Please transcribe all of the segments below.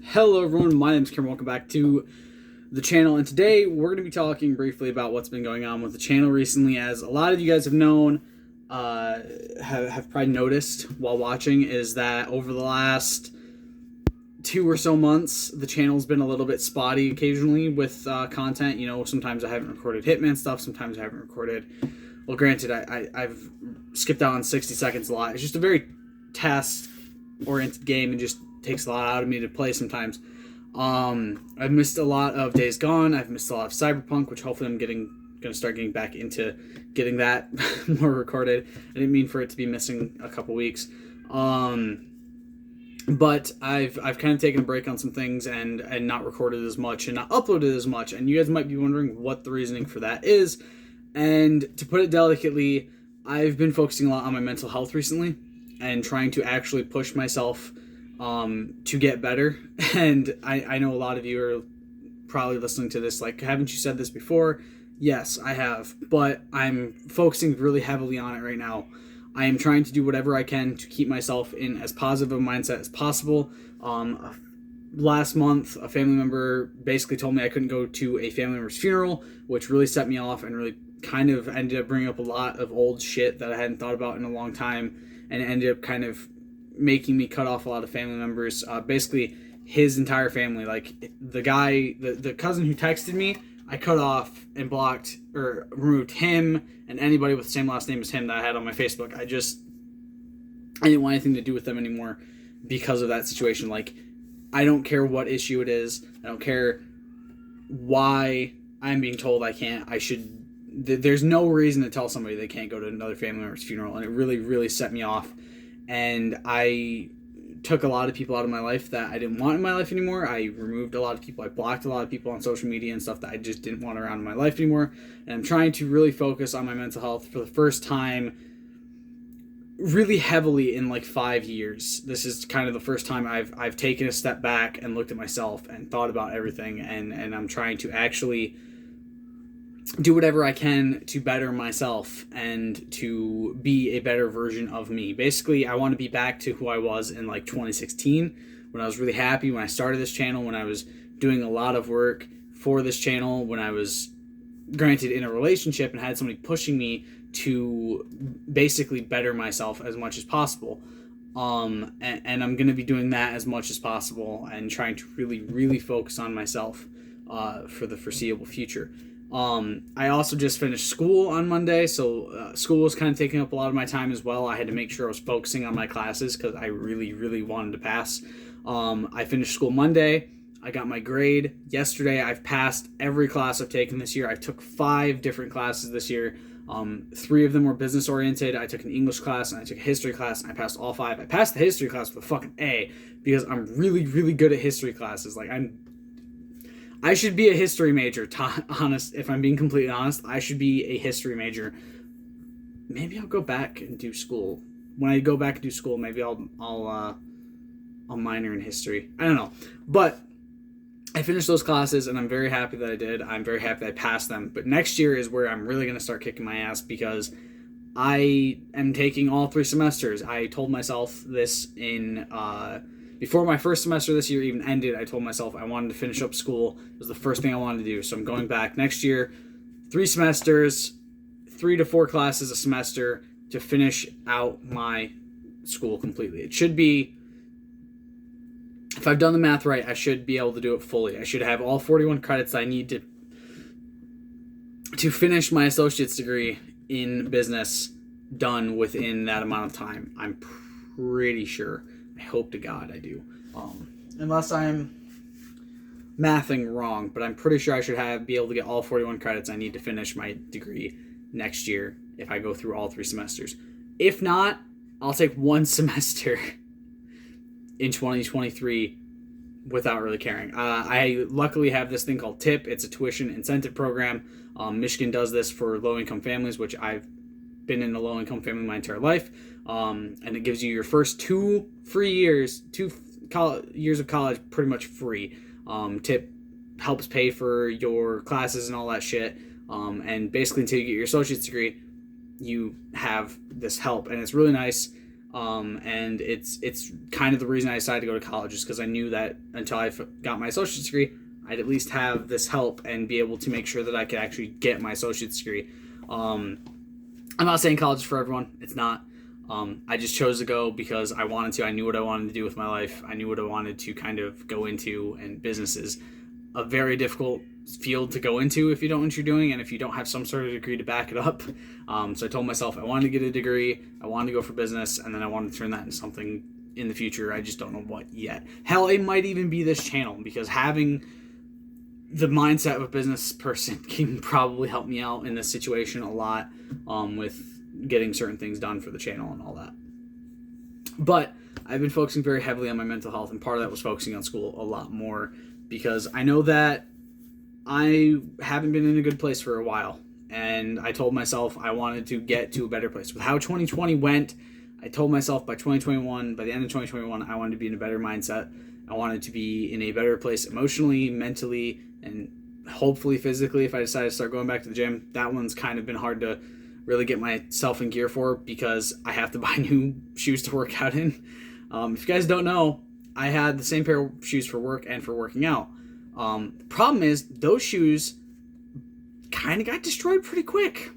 Hello everyone, my name is Kim. Welcome back to the channel, and today we're going to be talking briefly about what's been going on with the channel recently. As a lot of you guys have known, have probably noticed while watching, is that over the last 2 or so months, the channel's been a little bit spotty occasionally with content. You know, sometimes I haven't recorded Hitman stuff, sometimes I haven't recorded. Well, granted, I've skipped out on 60 seconds a lot. It's just a very task-oriented game and just takes a lot out of me to play sometimes. I've missed a lot of Days Gone. I've missed a lot of Cyberpunk, which hopefully I'm gonna start getting back into getting that more recorded. I didn't mean for it to be missing a couple weeks. But I've kind of taken a break on some things and not recorded as much and not uploaded as much. And you guys might be wondering what the reasoning for that is. And to put it delicately, I've been focusing a lot on my mental health recently and trying to actually push myself to get better. And I know a lot of you are probably listening to this like, haven't you said this before? Yes, I have, but I'm focusing really heavily on it right now. I am trying to do whatever I can to keep myself in as positive a mindset as possible. Last month, a family member basically told me I couldn't go to a family member's funeral, which really set me off and really kind of ended up bringing up a lot of old shit that I hadn't thought about in a long time, and it ended up kind of making me cut off a lot of family members. Basically, his entire family, like the guy, the cousin who texted me, I cut off and blocked or removed him and anybody with the same last name as him that I had on my Facebook. I didn't want anything to do with them anymore because of that situation. Like, I don't care what issue it is. I don't care why I'm being told I can't. There's no reason to tell somebody they can't go to another family member's funeral, and it really, really set me off. And I took a lot of people out of my life that I didn't want in my life anymore. I removed a lot of people. I blocked a lot of people on social media and stuff that I just didn't want around in my life anymore. And I'm trying to really focus on my mental health for the first time really heavily in like 5 years. This is kind of the first time I've taken a step back and looked at myself and thought about everything. And I'm trying to actually do whatever I can to better myself and to be a better version of me. Basically, I want to be back to who I was in like 2016, when I was really happy, when I started this channel, when I was doing a lot of work for this channel, when I was granted in a relationship and had somebody pushing me to basically better myself as much as possible. And I'm going to be doing that as much as possible and trying to really, really focus on myself for the foreseeable future. I also just finished school on Monday, so school was kind of taking up a lot of my time as well. I had to make sure I was focusing on my classes because I really, really wanted to pass. I finished school Monday. I got my grade yesterday. I've passed every class I've taken this year. I took 5 different classes this year. 3 of them were business oriented. I took an English class and I took a history class, and I passed all 5. I passed the history class with a fucking A because I'm really, really good at history classes. Like, I should be a history major, honest. If I'm being completely honest, I should be a history major. Maybe I'll go back and do school. When I go back and do school, maybe I'll minor in history. I don't know, but I finished those classes, and I'm very happy that I did. I'm very happy that I passed them. But next year is where I'm really going to start kicking my ass, because I am taking all 3 semesters. I told myself this in before my first semester this year even ended. I told myself I wanted to finish up school. It was the first thing I wanted to do. So I'm going back next year, 3 semesters, 3 to 4 classes a semester to finish out my school completely. It should be, if I've done the math right, I should be able to do it fully. I should have all 41 credits I need to finish my associate's degree in business done within that amount of time. I'm pretty sure. I hope to God I do. Unless I'm mathing wrong, but I'm pretty sure I should be able to get all 41 credits I need to finish my degree next year if I go through all 3 semesters. If not, I'll take 1 semester in 2023 without really caring. I luckily have this thing called TIP. It's a tuition incentive program. Michigan does this for low-income families, which I've been in a low-income family my entire life. And it gives you your first 2 free years, 2 years of college pretty much free. TIP helps pay for your classes and all that shit. And basically until you get your associate's degree, you have this help. And it's really nice. And it's kind of the reason I decided to go to college, is because I knew that until I got my associate's degree, I'd at least have this help and be able to make sure that I could actually get my associate's degree. I'm not saying college is for everyone. It's not. I just chose to go because I wanted to. I knew what I wanted to do with my life. I knew what I wanted to kind of go into, and business is a very difficult field to go into if you don't know what you're doing and if you don't have some sort of degree to back it up. So I told myself I wanted to get a degree, I wanted to go for business, and then I wanted to turn that into something in the future. I just don't know what yet. Hell, it might even be this channel, because having the mindset of a business person can probably help me out in this situation a lot, with getting certain things done for the channel and all that. But I've been focusing very heavily on my mental health, and part of that was focusing on school a lot more, because I know that I haven't been in a good place for a while, and I told myself I wanted to get to a better place. With how 2020 went, I told myself by the end of 2021, I wanted to be in a better mindset. I wanted to be in a better place emotionally, mentally, and hopefully physically. If I decide to start going back to the gym, that one's kind of been hard to really get myself in gear for, because I have to buy new shoes to work out in. If you guys don't know, I had the same pair of shoes for work and for working out. The problem is those shoes kind of got destroyed pretty quick.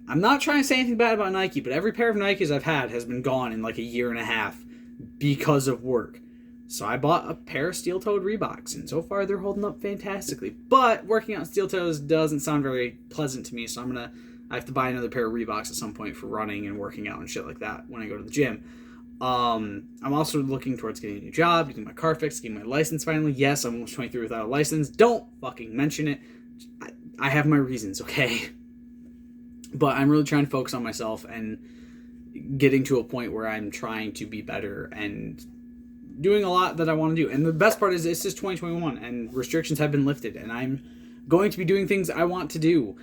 I'm not trying to say anything bad about Nike, but every pair of Nikes I've had has been gone in like a year and a half because of work. So I bought a pair of steel-toed Reeboks, and so far they're holding up fantastically. But working out in steel toes doesn't sound very pleasant to me, so I have to buy another pair of Reeboks at some point for running and working out and shit like that when I go to the gym. I'm also looking towards getting a new job, getting my car fixed, getting my license finally. Yes, I'm almost 23 without a license. Don't fucking mention it. I have my reasons, okay? But I'm really trying to focus on myself and getting to a point where I'm trying to be better and doing a lot that I want to do. And the best part is it's just 2021 and restrictions have been lifted, and I'm going to be doing things I want to do.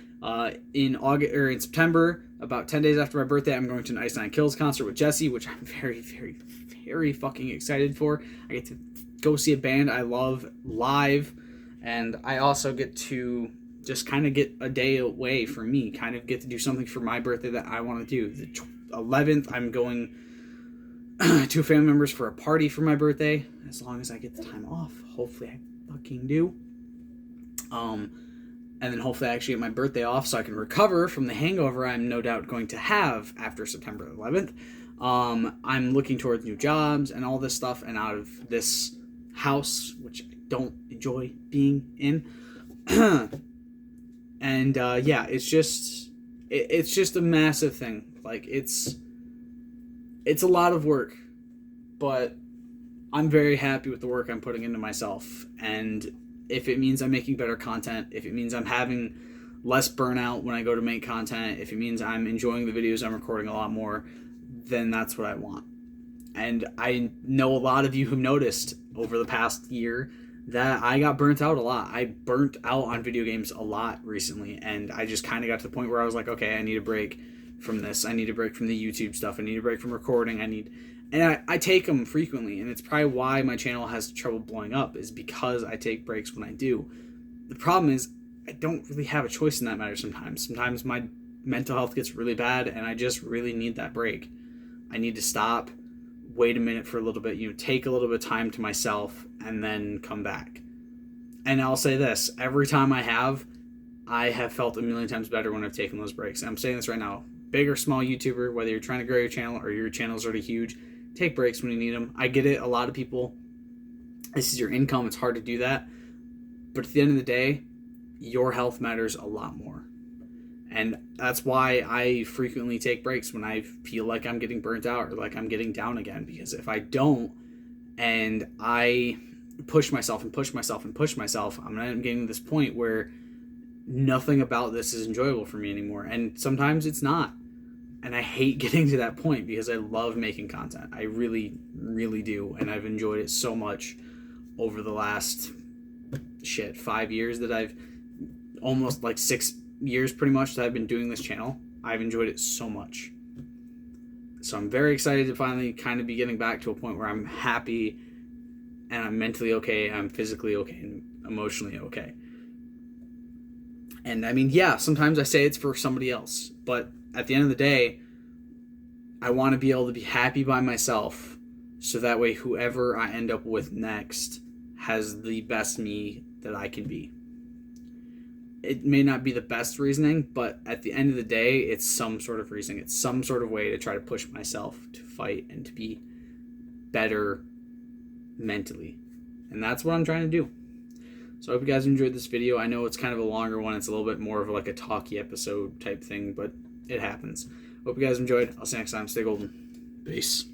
In August or in September, about 10 days after my birthday, I'm going to an Ice Nine Kills concert with Jesse, which I'm very, very, very fucking excited for. I get to go see a band I love live, and I also get to just kind of get a day away for me, kind of get to do something for my birthday that I want to do. The 11th, I'm going to family members for a party for my birthday, as long as I get the time off. Hopefully I fucking do. And then hopefully I actually get my birthday off so I can recover from the hangover I'm no doubt going to have after September 11th. I'm looking towards new jobs and all this stuff, and out of this house, which I don't enjoy being in. And yeah, it's just a massive thing. Like, it's a lot of work, but I'm very happy with the work I'm putting into myself. And if it means I'm making better content, if it means I'm having less burnout when I go to make content, if it means I'm enjoying the videos I'm recording a lot more, then that's what I want. And I know a lot of you have noticed over the past year that I got burnt out a lot. I burnt out on video games a lot recently, and I just kind of got to the point where I was like, okay, I need a break from this. I need a break from the YouTube stuff. I need a break from recording. And I take them frequently, and it's probably why my channel has trouble blowing up, is because I take breaks when I do. The problem is I don't really have a choice in that matter sometimes. Sometimes my mental health gets really bad, and I just really need that break. I need to stop, wait a minute for a little bit, take a little bit of time to myself, and then come back. And I'll say this, every time I have felt a million times better when I've taken those breaks. And I'm saying this right now, big or small YouTuber, whether you're trying to grow your channel or your channel's already huge, take breaks when you need them. I get it, a lot of people, this is your income, it's hard to do that. But at the end of the day, your health matters a lot more. And that's why I frequently take breaks when I feel like I'm getting burnt out or like I'm getting down again. Because if I don't, and I push myself, I'm going to end up getting to this point where nothing about this is enjoyable for me anymore. And sometimes it's not. And I hate getting to that point because I love making content. I really, really do. And I've enjoyed it so much over the last, 5 years that I've, almost like 6 years pretty much that I've been doing this channel. I've enjoyed it so much. So I'm very excited to finally kind of be getting back to a point where I'm happy and I'm mentally okay, I'm physically okay, and emotionally okay. And I mean, yeah, sometimes I say it's for somebody else, but at the end of the day, I want to be able to be happy by myself, so that way whoever I end up with next has the best me that I can be. It may not be the best reasoning, but at the end of the day, it's some sort of reasoning. It's some sort of way to try to push myself to fight and to be better mentally. And that's what I'm trying to do. So I hope you guys enjoyed this video. I know it's kind of a longer one. It's a little bit more of like a talky episode type thing, but it happens. Hope you guys enjoyed. I'll see you next time. Stay golden. Peace.